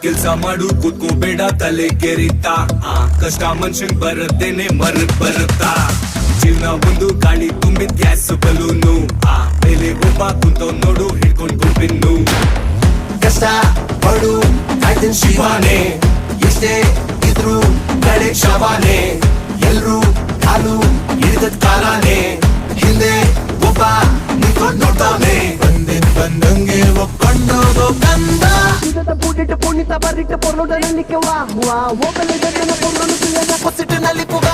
ಕೆಲ್ಸ ಮಾಡು ಕೂತ್ಕೋಬೇಡ ತಲೆ ಕೆರಿತಾ ಕಷ್ಟ ಮನುಷ್ಯನ್ ಬರದೇನೆ ಮರದ್ ಬರುತ್ತಾ ಜೀವನ ಒಂದು ಗಾಳಿ ತುಂಬಿದ್ ಗ್ಯಾಸ್ ಬಲೂನು ಮೇಲೆ ಒಬ್ಬ ಕುಂತವ್ ನೋಡು ಹಿಡ್ಕೊಂಡ್ ಗುಂಪಿನ್ನು ಕಷ್ಟ ಪಡು ಕಾಯ್ತಿನ್ ಶಿವಾನೆ ಎಷ್ಟೇ ಇದ್ರು ಕಡೆ ಶವಾನೆ ಎಲ್ರು ಕಾಲು ಹಿಡಿದದ್ ಕಾಲಾನೆ ಹಿಂದೆ ಒಬ್ಬ ನಿಂತ್ಕೊಂಡ್ ನೋಡ್ತಾವ್ನೆ ಬಂದಂಗೆ ಒಪ್ಕೊಂಡೋಗೋ ಕಂದ ಪೂಟಿಟ್ಟು ಪುಣ್ಣಿತ ಬರಿಟ್ಟು ಪೊರ್ಲೋಡ ನಲ್ಲಿಕ್ಕೆ ವಾ ಓಪಲೆ ಜನ ಪೊರ್ಲೋನು ಸಿಯನ ಕೊಸಿಟ್ಟಿನಲ್ಲಿ ಪುಗ